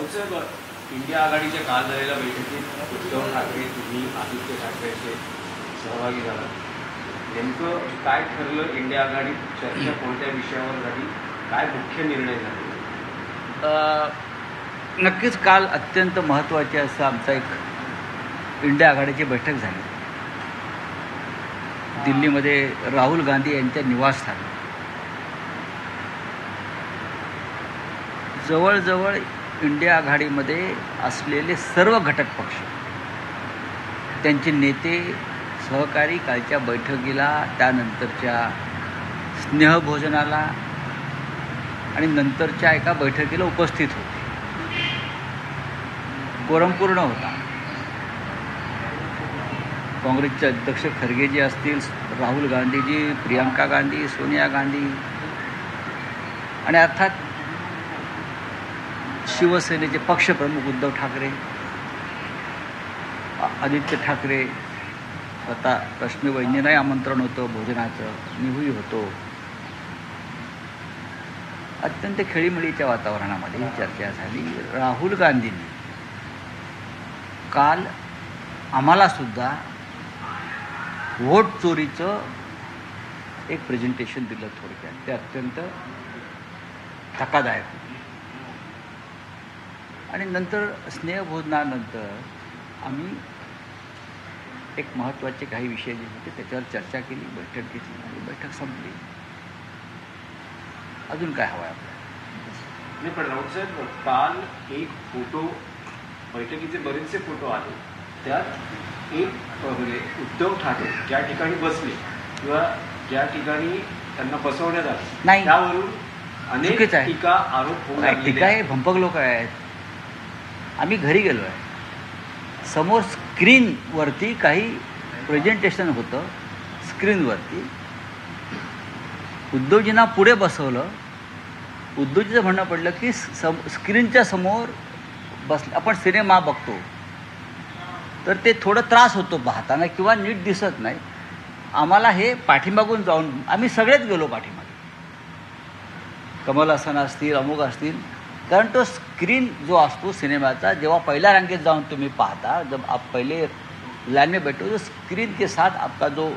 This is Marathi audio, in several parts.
साहेब, इंडिया आघाडीच्या काल झालेल्या बैठकीत उद्धव ठाकरे, तुम्ही, आदित्य ठाकरेचे सहभागी झाला. नेमकं काय ठरलं? इंडिया आघाडीत चर्चा कोणत्या विषयावर झाली? काय मुख्य निर्णय झाले? नक्कीच काल अत्यंत महत्त्वाचे असं आमचा एक इंडिया आघाडीची बैठक झाली दिल्लीमध्ये राहुल गांधी यांच्या निवासस्थानी. जवळजवळ इंडिया आघाडीमध्ये असलेले सर्व घटक पक्ष, त्यांचे नेते, सहकारी कालच्या बैठकीला, त्यानंतरच्या स्नेहभोजनाला आणि नंतरच्या एका बैठकीला उपस्थित होते. कोरम पूर्ण होता. काँग्रेसचे अध्यक्ष खरगेजी असतील, राहुल गांधीजी, प्रियंका गांधी, सोनिया गांधी आणि अर्थात शिवसेनेचे पक्षप्रमुख उद्धव ठाकरे, आदित्य ठाकरे, स्वतः रश्मी वहिनींनाही आमंत्रण होतं भोजनाचं, मीही होतो. अत्यंत खेळीमेळीच्या वातावरणामध्ये ही चर्चा झाली. राहुल गांधींनी काल आम्हालासुद्धा व्होट चोरीचं एक प्रेझेंटेशन दिलं. थोडक्यात ते अत्यंत धक्कादायक होतं. आणि नंतर स्नेहभोजनानंतर आम्ही एक महत्त्वाचे काही विषय जे होते त्याच्यावर चर्चा केली, बैठक घेतली आणि बैठक संपली. अजून काय हवं आहे आपल्याला? नाही, पण राऊत साहेब, काल एक फोटो, बैठकीचे बरेचसे फोटो आले, त्यात एक म्हणजे उद्धव ठाकरे ज्या ठिकाणी बसले किंवा ज्या ठिकाणी त्यांना बसवण्यात आलं नाही, त्यावरून अनेक टीका, आरोप होऊ लागले. टीका हे भंपक लोक आहेत. आम्ही घरी गेलो आहे, समोर स्क्रीनवरती काही प्रेझेंटेशन होतं. स्क्रीनवरती उद्धवजींना पुढे बसवलं. उद्धवजीचं म्हणणं पडलं की स्क्रीनच्या समोर बसले, आपण सिनेमा बघतो तर ते थोडं त्रास होतो पाहताना किंवा नीट दिसत नाही. आम्हाला हे पाठीमागून जाऊन, आम्ही सगळेच गेलो पाठीमागे, कमल हसन असतील, अमुक असतील, कारण तो स्क्रीन जो असतो सिनेमाचा, जेव्हा पहिल्या रांगेत जाऊन तुम्ही पाहता, जब आप पहले लाइन में बैठो, तो स्क्रीन के साथ आपका जो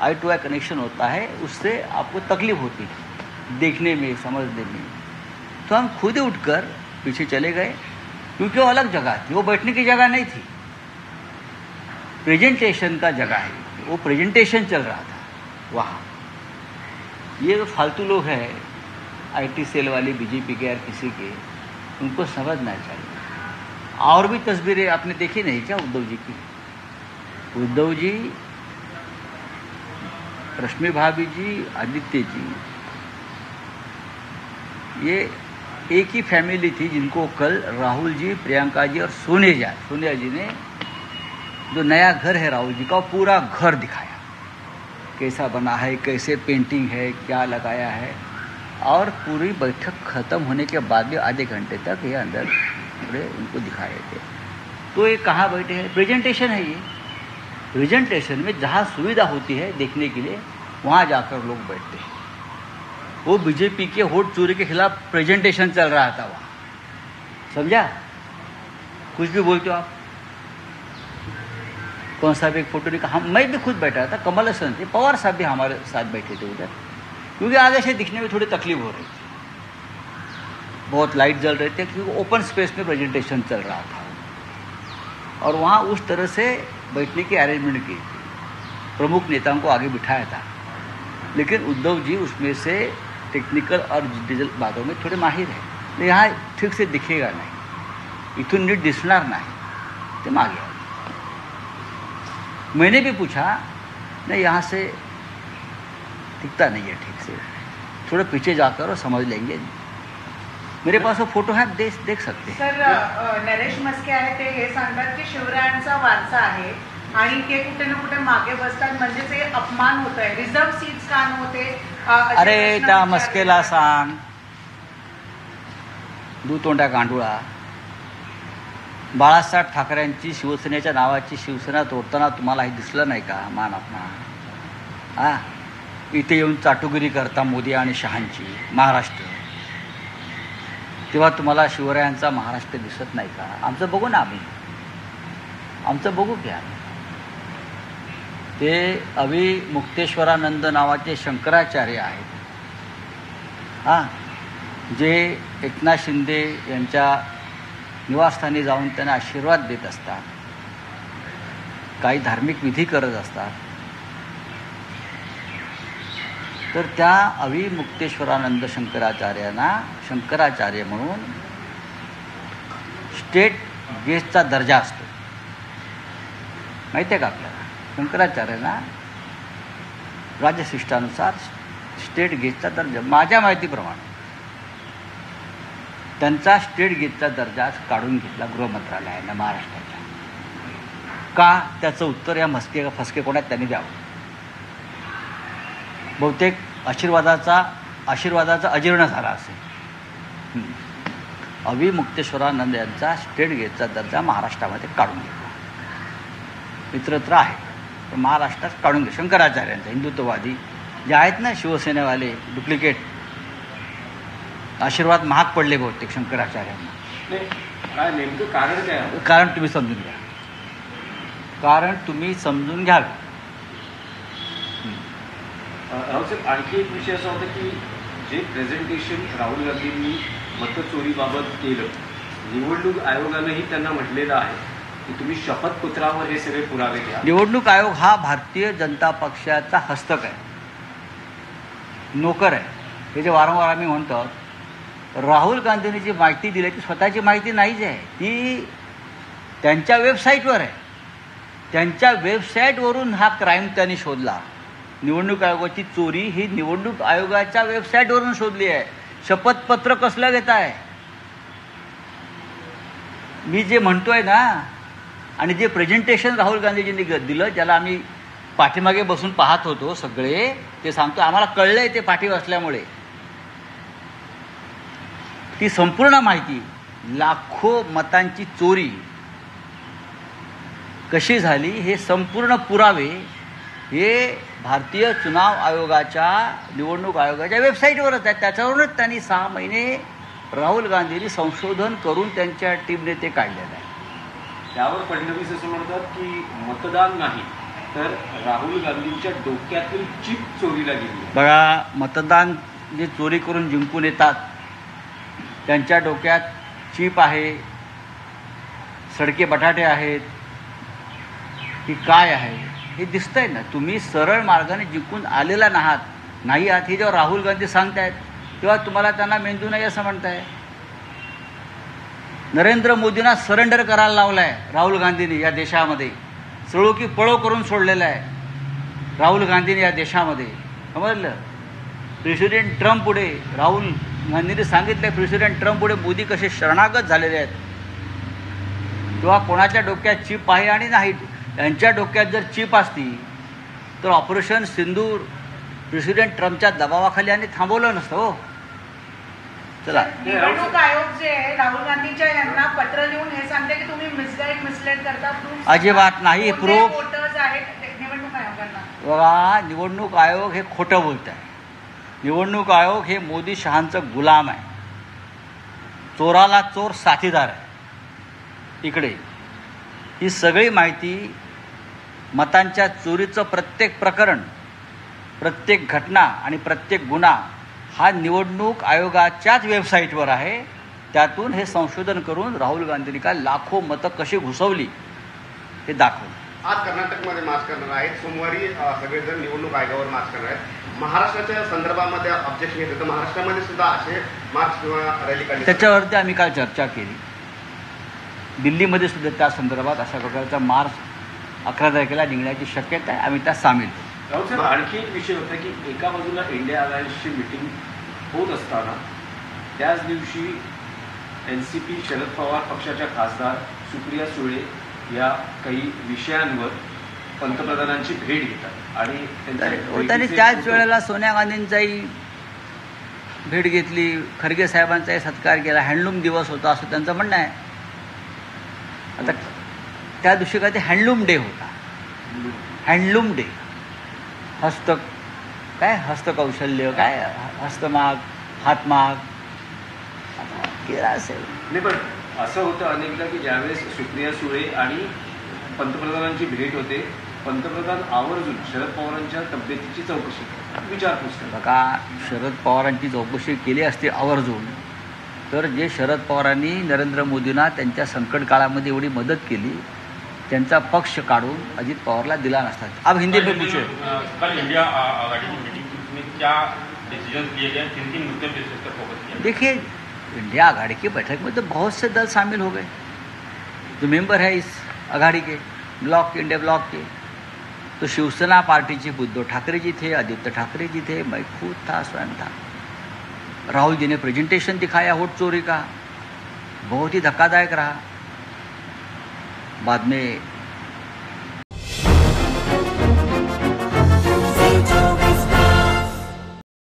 आई टू आई कनेक्शन होता है, उससे आपको तकलीफ होती है देखने में, समझने में. तो हम खुद ही उठकर पीछे चले गए, क्योंकि वो अलग जगह थी, वो बैठने की जगह नहीं थी, प्रेजेंटेशन का जगह है. वो प्रेजेंटेशन चल रहा था वहाँ. ये जो फालतू लोग हैं, IT सेल वाले, बीजेपी के या किसी के, उनको समझना चाहिए. और भी तस्वीरें आपने देखी नहीं क्या उद्धव जी की? उद्धव जी, रश्मि भाभी जी, आदित्य जी, ये एक ही फैमिली थी जिनको कल राहुल जी, प्रियंका जी और सोनिया जी ने जो नया घर है राहुल जी का, वो पूरा घर दिखाया, कैसा बना है, कैसे पेंटिंग है, क्या लगाया है. और पूरी बैठक ख़त्म होने के बाद भी आधे घंटे तक ये अंदर पूरे उनको दिखाए थे. तो ये कहाँ बैठे हैं? प्रेजेंटेशन है ये. प्रेजेंटेशन में जहाँ सुविधा होती है देखने के लिए, वहाँ जाकर लोग बैठते हैं. वो बीजेपी के वोट चोरी के खिलाफ प्रेजेंटेशन चल रहा था वहाँ. समझा? कुछ भी बोलते हो आप. कौन सा भी एक फोटो निकाल, मैं भी खुद बैठा था, कमल हसन थे, पवार साहब भी हमारे साथ बैठे थे उधर, क्योंकि आगे से दिखने में थोड़ी तकलीफ हो रही थी. बहुत लाइट जल रहे थे क्योंकि ओपन स्पेस में प्रेजेंटेशन चल रहा था. और वहाँ उस तरह से बैठने की अरेंजमेंट की थी. प्रमुख नेताओं को आगे बिठाया था, लेकिन उद्धव जी उसमें से टेक्निकल और डिजिटल बातों में थोड़े माहिर हैं. तो यहाँ ठीक से दिखेगा नहीं, इथून नीट दिसणार नाही, ते मागे आले. मैंने भी पूछा, नहीं यहाँ से दिखता नहीं है ठीक से, थोड़ा पीछे जाकर और समझ लेंगे. मेरे पास वो फोटो है, देख सकते हैं. सर, नरेश मस्के आहे ते हे सांगतात की शिवरायांचा वारसा आहे आणि ते कुठे ना कुठे मागे बसतात, म्हणजे ते अपमान होत आहे. रिझर्व सीट्स का नव्हते? अरे त्या मस्केला सांग, दुतोंड्या गांडुळा, बाळासाहेब ठाकरेंची शिवसेनेच्या नावाची शिवसेना तोडताना तुम्हाला हे दिसलं नाही का? मान अपमान. हां, इथे येऊन चाटुगिरी करता मोदी आणि शहांची महाराष्ट्र. तेव्हा तुम्हाला शिवरायांचा महाराष्ट्र दिसत नाही का? आमचं बघू ना, आमचं बघू घ्या. ते अभिमुक्तेश्वरानंद नावाचे शंकराचार्य आहेत, हां, जे एकनाथ शिंदे यांच्या निवासस्थानी जाऊन त्यांना आशीर्वाद देत असतात, काही धार्मिक विधी करत असतात. तर त्या अभिमुक्तेश्वरानंद शंकराचार्यांना शंकराचार्य म्हणून स्टेट गेस्टचा दर्जा असतो. माहिती आहे का आपल्याला? शंकराचार्यांना राजशिष्टानुसार स्टेट गेस्टचा दर्जा, माझ्या माहितीप्रमाणे त्यांचा स्टेट गेस्टचा दर्जा काढून घेतला गृहमंत्रालयानं महाराष्ट्राच्या. का? त्याचं उत्तर या फसके कोणात त्यांनी द्यावं. बहुतेक आशीर्वादाचा अजीर्ण झाला असेल. अभिमुक्तेश्वरानंद यांचा स्टेट गेटचा दर्जा महाराष्ट्रामध्ये काढून घेतला. इतरत्र आहे तर महाराष्ट्रात काढून घे. शंकराचार्यांचा हिंदुत्ववादी जे आहेत ना, शिवसेनेवाले डुप्लिकेट, आशीर्वाद महाग पडले बहुतेक शंकराचार्यांना. काय नेमकं कारण काय आहे? कारण तुम्ही समजून घ्या, कारण तुम्ही समजून घ्यावे. रावसाहेब, आणखी एक विषय असा होता की जे प्रेझेंटेशन राहुल गांधींनी मतचोरीबाबत केलं, निवडणूक आयोगानंही त्यांना म्हटलेलं आहे की तुम्ही शपथपत्रावर हे सगळे पुरावे घ्या. निवडणूक आयोग हा भारतीय जनता पक्षाचा हस्तक आहे, नोकर आहे. हे जे वारंवार आम्ही म्हणतो, राहुल गांधींनी जी माहिती दिली ती स्वतःची माहिती नाहीच आहे, ती त्यांच्या वेबसाईटवर आहे. त्यांच्या वेबसाईटवरून हा क्राईम त्यांनी शोधला. निवडणूक आयोगाची चोरी ही निवडणूक आयोगाच्या वेबसाईटवरून शोधली आहे. शपथपत्र कसलं घेत आहे मी जे म्हणतोय ना, आणि जे प्रेझेंटेशन राहुल गांधीजींनी दिलं, ज्याला आम्ही पाठीमागे बसून पाहत होतो सगळे, ते सांगतो आम्हाला कळलंय ते पाठीवर असल्यामुळे. ती संपूर्ण माहिती, लाखो मतांची चोरी कशी झाली हे संपूर्ण पुरावे हे भारतीय चुनाव आयोगाच्या, निवडणूक आयोगाच्या वेबसाईटवरच आहेत. त्याच्यावरूनच त्यांनी 6 महिने राहुल गांधींनी संशोधन करून त्यांच्या टीमने ते काढलेलं आहे. त्यावर फडणवीस असं म्हणतात की मतदान नाही तर राहुल गांधींच्या डोक्यातील चिप चोरीला गेली. बघा, मतदान जे चोरी करून जिंकून येतात त्यांच्या डोक्यात चिप आहे, सडके बटाटे आहेत की काय आहे हे दिसतंय ना. तुम्ही सरळ मार्गाने जिंकून आलेला नाही आहात हे जेव्हा राहुल गांधी सांगतायत तेव्हा तुम्हाला त्यांना मेंदू नाही असं म्हणताय. नरेंद्र मोदींना सरेंडर करायला लावलं आहे राहुल गांधींनी या देशामध्ये. सळो की पळो करून सोडलेलं आहे राहुल गांधींनी या देशामध्ये. समजलं? प्रेसिडेंट ट्रम्प पुढे राहुल गांधींनी सांगितलं, प्रेसिडेंट ट्रम्प पुढे मोदी कसे शरणागत झालेले आहेत. तेव्हा कोणाच्या डोक्यात चिप आहे आणि नाही. यांच्या डोक्यात जर चिप असती तर ऑपरेशन सिंदूर प्रेसिडेंट ट्रम्पच्या दबावाखाली आणि थांबवलं नसतं. हो, चला. निवडणूक आयोग जे आहे राहुल गांधीच्या यांना पत्र लिहून हे सांगते की तुम्ही मिसगाईड करता. अजिबात नाही. प्रूफ वोटर्स आहेत निवडणूक आयोगांना. बघा, निवडणूक आयोग हे खोटं बोलत आहे. निवडणूक आयोग हे मोदी शहांचं गुलाम आहे. चोराला चोर साथीदार आहे. इकडे ही सगळी माहिती, मतांच्या चोरीचं प्रत्येक प्रकरण, प्रत्येक घटना आणि प्रत्येक गुन्हा हा निवडणूक आयोगाच्याच वेबसाईटवर आहे. त्यातून हे संशोधन करून राहुल गांधींनी काय लाखो मतं कशी घुसवली हे दाखवलं. आज कर्नाटकमध्ये मार्च करणार आहेत, सोमवारी सगळेजण निवडणूक आयोगावर मार्च करणार आहेत. महाराष्ट्राच्या संदर्भामध्ये ऑब्जेक्शन घेतलं तर महाराष्ट्रामध्ये सुद्धा असे मार्च किंवा रॅली काढली. त्याच्यावरती आम्ही काल चर्चा केली. दिल्लीमध्ये सुद्धा त्या संदर्भात अशा प्रकारचा मार्च 11 तारखेला निघण्याची शक्यता आहे. आम्ही त्यात सामील होतो. राऊत, आणखी एक विषय होता की एका बाजूला इंडिया अलायन्सची मिटिंग होत असताना त्याच दिवशी NCP शरद पवार पक्षाच्या खासदार सुप्रिया सुळे या काही विषयांवर पंतप्रधानांची भेट घेतात आणि त्यांनी त्याच वेळेला सोनिया गांधींचाही भेट घेतली, खरगे साहेबांचाही सत्कार केला. हँडलूम दिवस होता असं त्यांचं म्हणणं आहे. आता त्या दिवशी काय ते हँडलूम डे होता. हँडलूम डे, हस्तकौशल्य, काय हस्तमाग, हातमाग, केला असेल. नाही, पण असं होतं अनेकदा की ज्यावेळेस सुप्रिया सुळे आणि पंतप्रधानांची भेट होते, पंतप्रधान आवर्जून शरद पवारांच्या तब्येतीची चौकशी करतात, विचारपूस करतात. बघा, शरद पवारांची चौकशी केली असते आवर्जून, तर जे शरद पवारांनी नरेंद्र मोदींना त्यांच्या संकट काळामध्ये एवढी मदत केली, त्यांचा पक्ष काढून अजित पवारला दिला नसता. अब हिंदी में पूछे. कल इंडिया आघाड़ी की मीटिंग थी, उसमें क्या डिसीजन लिए गए, किन किन मुद्दों पर विशेषकर फोकस किया? देखिए, इंडिया अघाड़ी की बैठक में तो बहुत से दल शामिल हो गए जो मेंबर है इस अघाड़ी के, ब्लॉक के, इंडिया ब्लॉक के. तो शिवसेना पार्टी चीफ उद्धव ठाकरे जी थे, आदित्य ठाकरे जी थे, मैं खुद था, स्वयं था. राहुल जी ने प्रेजेंटेशन दिखाया वोट चोरी का, बहुत ही धक्कादायक रहा. बाद में